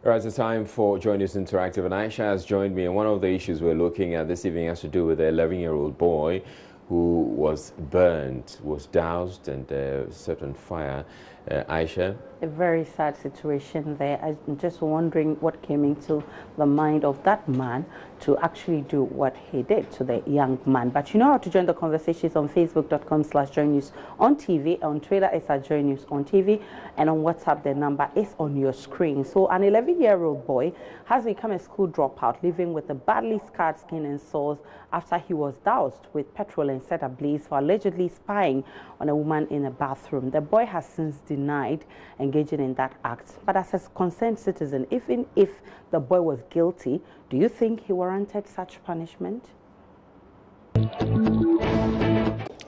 Right, it's time for Joy News Interactive, and Aisha has joined me. And one of the issues we're looking at this evening has to do with the 11-year-old boy who was burned, was doused and set on fire. Aisha? A very sad situation there. I'm just wondering what came into the mind of that man to actually do what he did to the young man. But you know how to join the conversations on facebook.com/joynews on TV, on Twitter it's at Joy News on TV, and on WhatsApp the number is on your screen. So an 11-year-old boy has become a school dropout, living with a badly scarred skin and sores after he was doused with petrol and set ablaze for allegedly spying on a woman in a bathroom. The boy has since denied engaging in that act. But as a concerned citizen, even if the boy was guilty, do you think he warranted such punishment?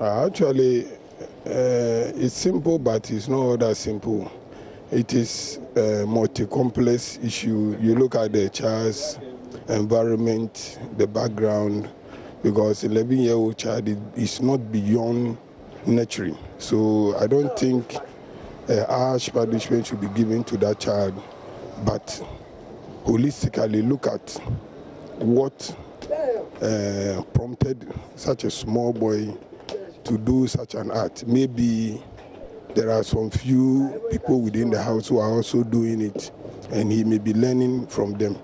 Actually, it's simple, but it's not that simple. It is a multi-complex issue. You look at the child's environment, the background, because 11-year-old child is not beyond nurturing. So I don't think harsh punishment should be given to that child, but holistically look at what prompted such a small boy to do such an act. Maybe there are some few people within the house who are also doing it, and he may be learning from them.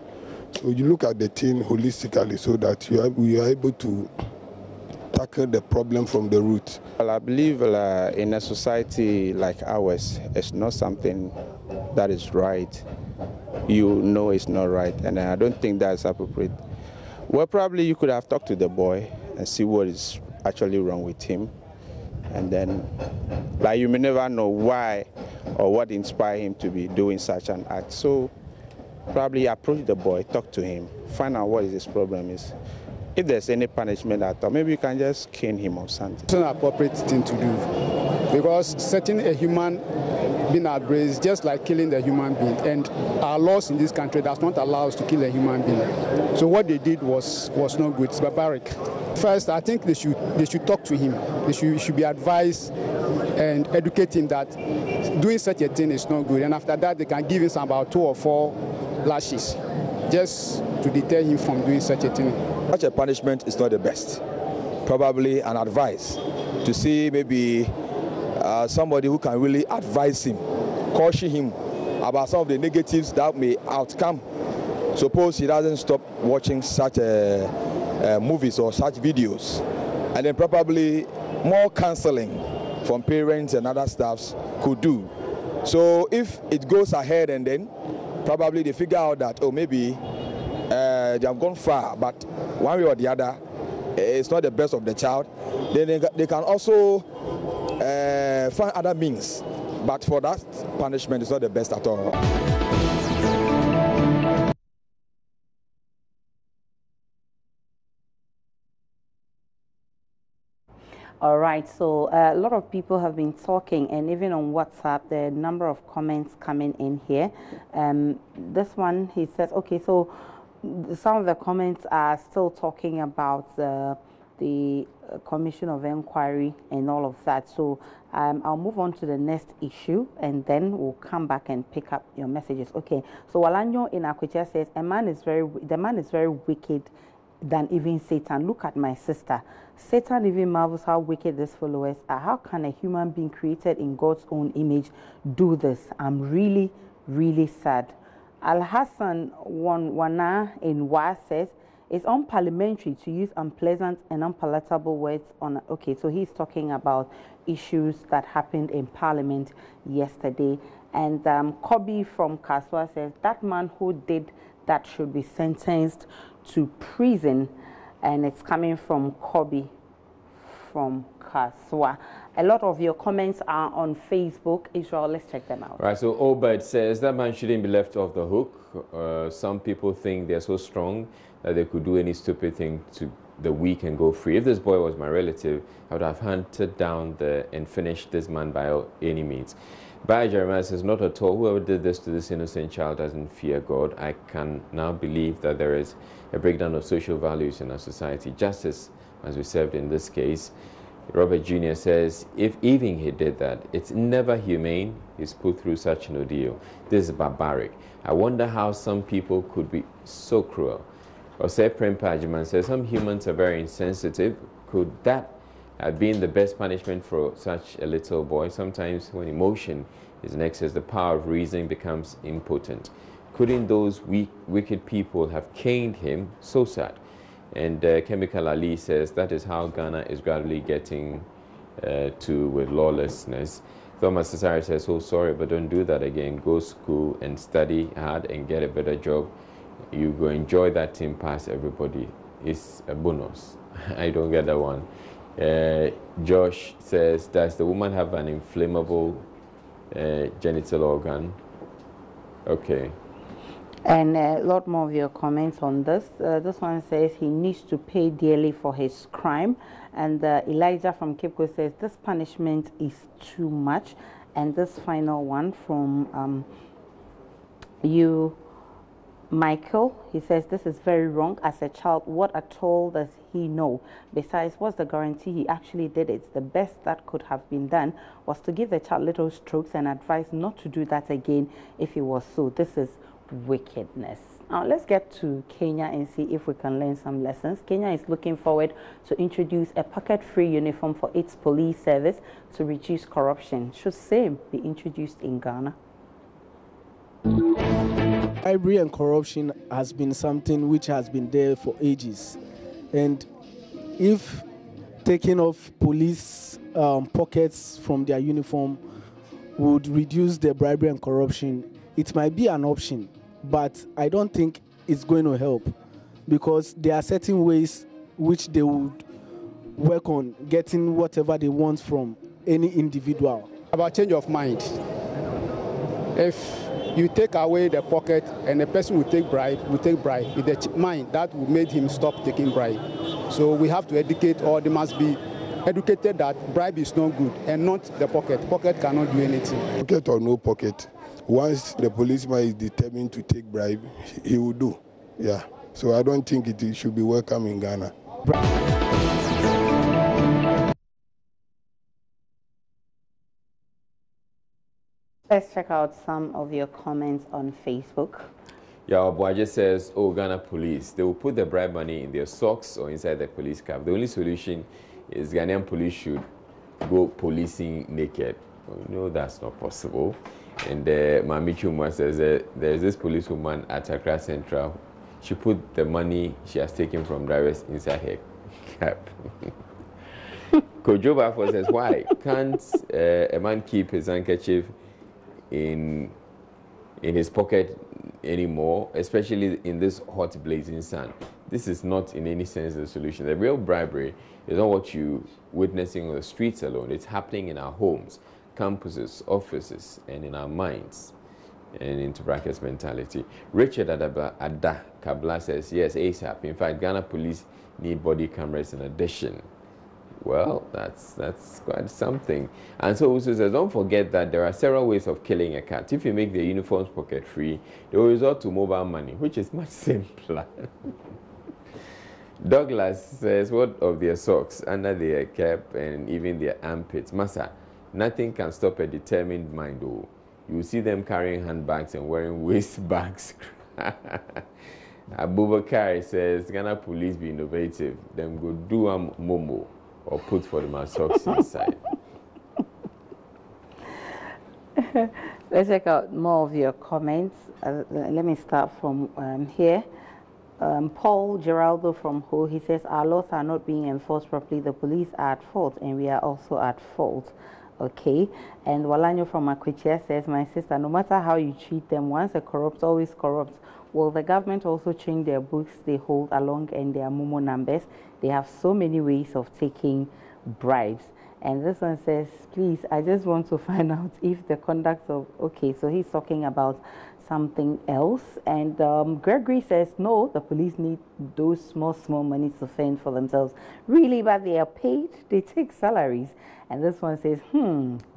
So you look at the thing holistically so that we are able to tackle the problem from the root. Well, I believe in a society like ours, it's not something that is right. You know it's not right, and I don't think that's appropriate. Well, probably you could have talked to the boy and see what is actually wrong with him, and then, like, you may never know why or what inspired him to be doing such an act. So probably approach the boy, talk to him, find out what his problem is. If there's any punishment at all, maybe you can just cane him or something. It's an appropriate thing to do, because setting a human being at risk is just like killing the human being, and our laws in this country does not allow us to kill a human being. So what they did was not good. It's barbaric. First, I think they should talk to him. They should be advised and educate him that doing such a thing is not good. And after that, they can give him about 2 or 4 lashes, just to deter him from doing such a thing. Such a punishment is not the best. Probably an advice to see maybe somebody who can really advise him, caution him about some of the negatives that may outcome. Suppose he doesn't stop watching such movies or such videos, and then probably more counseling from parents and other staffs could do. So if it goes ahead and then probably they figure out that, oh, maybe they have gone far, but one way or the other, it's not the best of the child, then they can also find other means. But for that, punishment is not the best at all. All right, so a lot of people have been talking, and even on WhatsApp, the number of comments coming in here. This one, he says, okay, so some of the comments are still talking about the Commission of Inquiry and all of that. So I'll move on to the next issue, and then we'll come back and pick up your messages. Okay, so Walanyo in Akwitia says, the man is very wicked than even Satan. Look at my sister. Satan even marvels how wicked these followers are. How can a human being created in God's own image do this? I'm really, really sad. Al-Hassan Wana in Wa says, it's unparliamentary to use unpleasant and unpalatable words on... Okay, so he's talking about issues that happened in Parliament yesterday. And Kobe from Kaswa says, that man who did that should be sentenced to prison. And it's coming from Kobe from Kaswa. A lot of your comments are on Facebook. Israel, let's check them out. Right, so Obed says that man shouldn't be left off the hook. Some people think they're so strong that they could do any stupid thing to the weak and go free. If this boy was my relative, I would have hunted down and finished this man by any means. By Jeremiah says, not at all. Whoever did this to this innocent child doesn't fear God. I can now believe that there is a breakdown of social values in our society. Justice must be served in this case. Robert Jr. says, if even he did that, it's never humane. He's put through such an ordeal. This is barbaric. I wonder how some people could be so cruel. Osei Prempa Ajiman says, some humans are very insensitive. Could that have been the best punishment for such a little boy? Sometimes when emotion is in excess, the power of reasoning becomes impotent. Couldn't those weak, wicked people have caned him? So sad. And Chemical Ali says that is how Ghana is gradually getting to with lawlessness. Thomas Cesare says, oh sorry, but don't do that again. Go school and study hard and get a better job. You go enjoy that thing past everybody. It's a bonus. I don't get that one. Josh says, does the woman have an inflammable genital organ? Okay. And a lot more of your comments on this. This one says he needs to pay dearly for his crime. And Elijah from Cape Coast says this punishment is too much. And this final one from you, Michael, he says this is very wrong. As a child, what at all does he know? Besides, what's the guarantee he actually did it? The best that could have been done was to give the child little strokes and advise not to do that again if it was so. This is wickedness. Now let's get to Kenya and see if we can learn some lessons. Kenya is looking forward to introduce a pocket-free uniform for its police service to reduce corruption. Should same be introduced in Ghana? Bribery and corruption has been something which has been there for ages, and if taking off police pockets from their uniform would reduce the bribery and corruption, it might be an option, but I don't think it's going to help, because there are certain ways which they would work on getting whatever they want from any individual. About change of mind. If you take away the pocket and the person will take bribe, with the mind that will make him stop taking bribe. So we have to educate, or they must be educated that bribe is not good and not the pocket. Pocket cannot do anything. Pocket or no pocket, once the policeman is determined to take bribe, he will do. Yeah. So I don't think it should be welcome in Ghana. Let's check out some of your comments on Facebook. Yeah, Obuaje says, oh, Ghana police, they will put the bribe money in their socks or inside the police cap. The only solution is Ghanaian police should go policing naked. No, that's not possible. And Mami Chuma says there's this policewoman at Accra Central. She put the money she has taken from drivers inside her cap. Kojo Bafo says, why can't a man keep his handkerchief in his pocket anymore, especially in this hot blazing sun? This is not in any sense the solution. The real bribery is not what you witnessing on the streets alone. It's happening in our homes, campuses, offices, and in our minds, and into brackets mentality. Richard Ada Kabla says, yes, ASAP. In fact, Ghana police need body cameras in addition. Well, that's quite something. And so also says, don't forget that there are several ways of killing a cat. If you make the uniforms pocket free, they will resort to mobile money, which is much simpler. Douglas says, what of their socks, under their cap, and even their armpits? Masa, nothing can stop a determined mind, though. You will see them carrying handbags and wearing waist bags. Abubakar says, Ghana police be innovative. Them go do a momo or put for them socks inside. Let's check out more of your comments. Let me start from here. Paul Geraldo from Ho, he says, our laws are not being enforced properly. The police are at fault, and we are also at fault. Okay. And Walanyo from Akwichia says, my sister, no matter how you treat them, once a corrupt, always corrupt. Will the government also change their books they hold along and their Momo numbers? They have so many ways of taking bribes. And this one says, please, I just want to find out if the conduct of, okay, so he's talking about something else. And Gregory says, no, the police need those small monies to fend for themselves. Really, but they are paid, they take salaries. And this one says,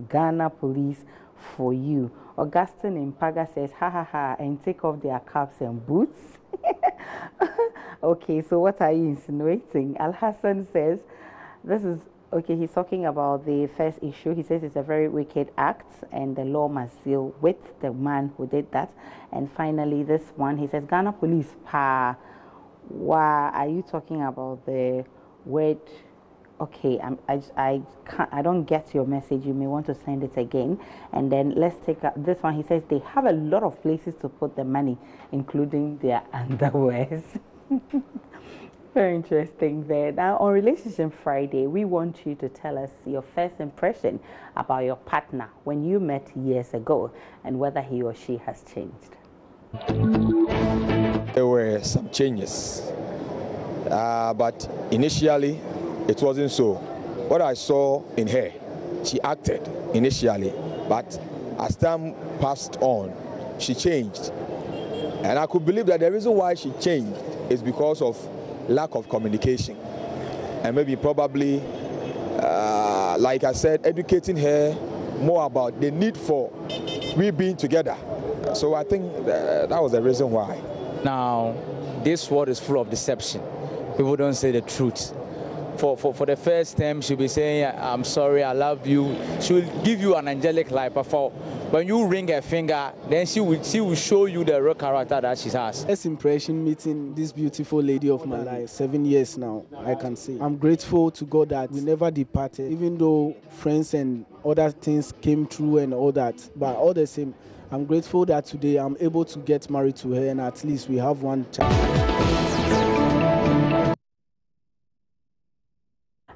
Ghana police for you. Augustine in Paga says, ha ha ha, and take off their caps and boots. Okay, so what are you insinuating? Al Hassan says, this is Okay, he's talking about the first issue. He says it's a very wicked act and the law must deal with the man who did that. And finally, this one, he says, Ghana police, why are you talking about the word? Okay, I don't get your message. You may want to send it again. And then let's take this one. He says they have a lot of places to put the money, including their underwears. Very interesting there. Now, on Relationship Friday, we want you to tell us your first impression about your partner when you met years ago and whether he or she has changed. There were some changes, but initially it wasn't so. What I saw in her, she acted initially, but as time passed on, she changed. And I could believe that the reason why she changed is because of lack of communication. And maybe probably, like I said, educating her more about the need for we being together. So I think that was the reason why. Now, this world is full of deception. People don't say the truth. For the first time, she'll be saying, I'm sorry, I love you. She will give you an angelic life, but when you ring her finger, then she will show you the real character that she has. First impression meeting this beautiful lady of my life, 7 years now, I can say. I'm grateful to God that we never departed, even though friends and other things came through and all that. But all the same, I'm grateful that today I'm able to get married to her and at least we have one child.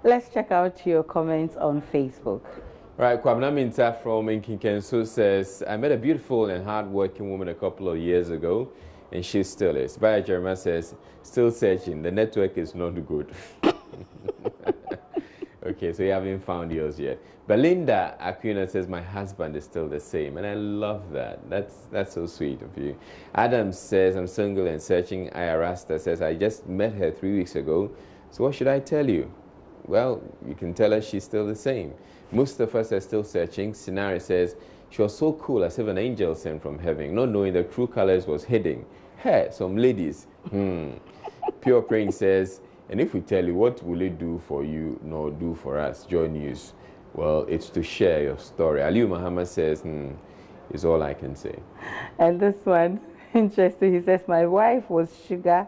Let's check out your comments on Facebook. Right, Kwabena Minta from Nkinkenso says, I met a beautiful and hard-working woman a couple of years ago, and she still is. Baya Jeremiah says, still searching. The network is not good. Okay, so you haven't found yours yet. Belinda Aquina says, my husband is still the same, and I love that. That's so sweet of you. Adam says, I'm single and searching. Ayarasta says, I just met her 3 weeks ago, so what should I tell you? Well, you can tell her she's still the same. Mustafa says, still searching. Sinari says, she was so cool as if an angel sent from heaven, not knowing the true colors was hidden. Hey, some ladies. Pure Praying says, and if we tell you, what will it do for you nor do for us? Joy News. Well, it's to share your story. Aliu Muhammad says, is all I can say. And this one, interesting. He says, my wife was sugar.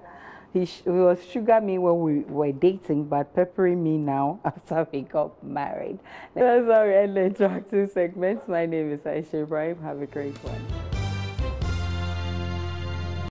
He was sugar me when we were dating, but peppering me now after we got married. That's how we end the interactive segments. My name is Aisha Ibrahim. Have a great one.